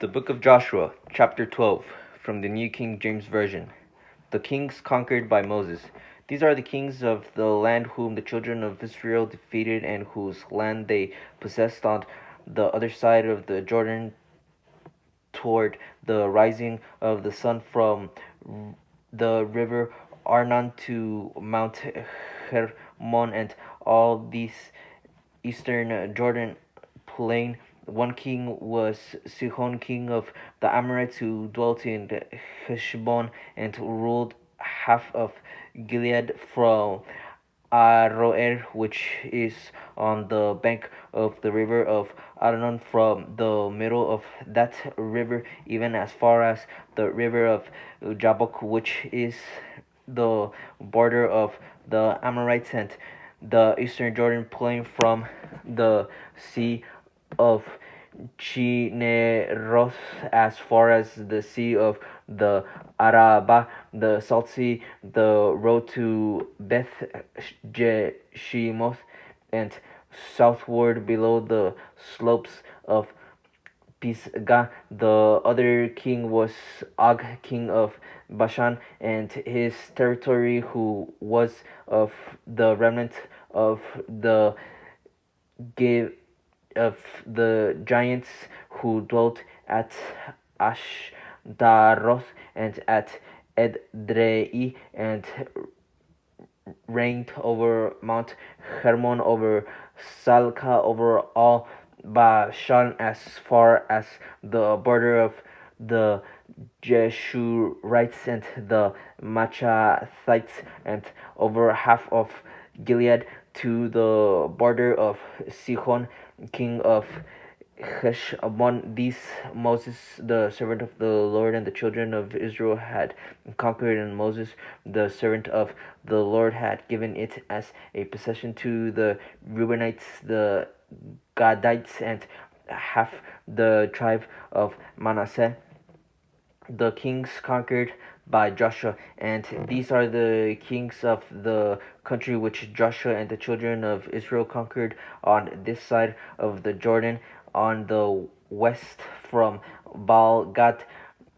The Book of Joshua, chapter 12, from the New King James Version. The kings conquered by Moses. These are the kings of the land whom the children of Israel defeated and whose land they possessed on the other side of the Jordan toward the rising of the sun from the river Arnon to Mount Hermon and all these eastern Jordan plain. One king was Sihon, king of the Amorites, who dwelt in Heshbon and ruled half of Gilead from Aroer, which is on the bank of the river of Arnon, from the middle of that river even as far as the river of Jabbok, which is the border of the Amorites, and the eastern Jordan plain from the sea of Chineroth as far as the sea of the Araba, the Salt Sea, the road to Beth Jeshimoth, and southward below the slopes of Pisgah. The other king was Og, king of Bashan, and his territory, who was of the remnant of the of the giants who dwelt at Ashtaroth and at Edrei, and reigned over Mount Hermon, over Salca, over all Bashan as far as the border of the Jeshurites and the Machathites, and over half of Gilead to the border of Sihon, king of Heshbon. These Moses, the servant of the Lord, and the children of Israel had conquered, and Moses, the servant of the Lord, had given it as a possession to the Reubenites, the Gadites, and half the tribe of Manasseh. The kings conquered by Joshua, and these are the kings of the country which Joshua and the children of Israel conquered on this side of the Jordan, on the west from Baal Gad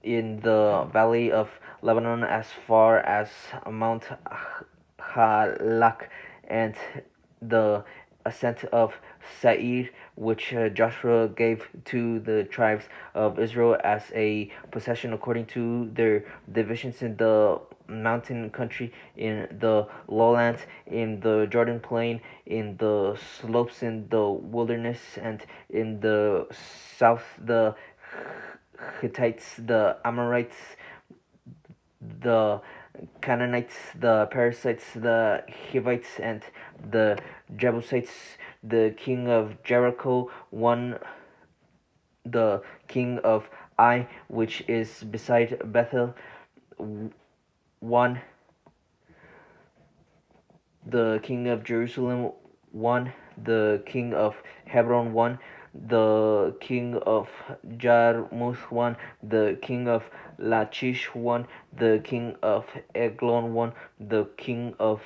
in the valley of Lebanon as far as Mount Halak, and the ascent of Seir, which Joshua gave to the tribes of Israel as a possession according to their divisions in the mountain country, in the lowlands, in the Jordan plain, in the slopes, in the wilderness, and in the south the Hittites, the Amorites, the Canaanites, the Perizzites, the Hivites, and the Jebusites. The king of Jericho won the king of Ai, which is beside Bethel, won. The king of Jerusalem won. The king of Hebron won. The king of Jarmuth won. The king of Lachish won. The king of Eglon won. The king of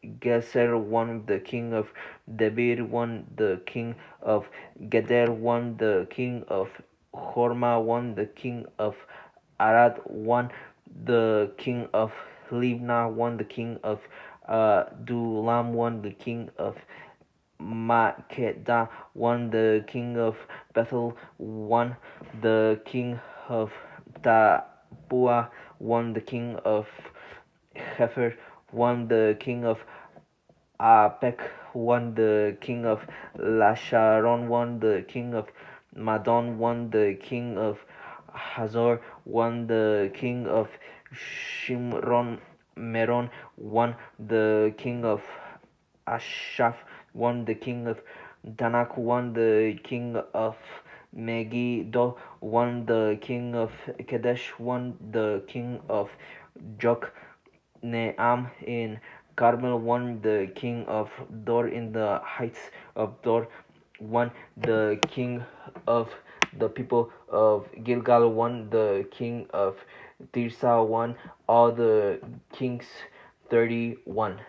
Geser won. The king of Debir won. The king of Geder won. The king of Hormah won. The king of Arad won. The king of Libnah won. The king of Dulam won. The king of Makedah won. The king of Bethel won. The king of Tapua won. The king of Hefer won. The king of Apek won. The king of Lasharon won. The king of Madon won. The king of Hazor won. The king of Shimron Meron won. The king of Ashaph won. The king of Danak won. The king of Megiddo won. The king of Kadesh won. The king of Jokneam in Carmel won. The king of Dor in the heights of Dor won. The king of the people of Gilgal won. The king of Tirsa won. All the kings 31.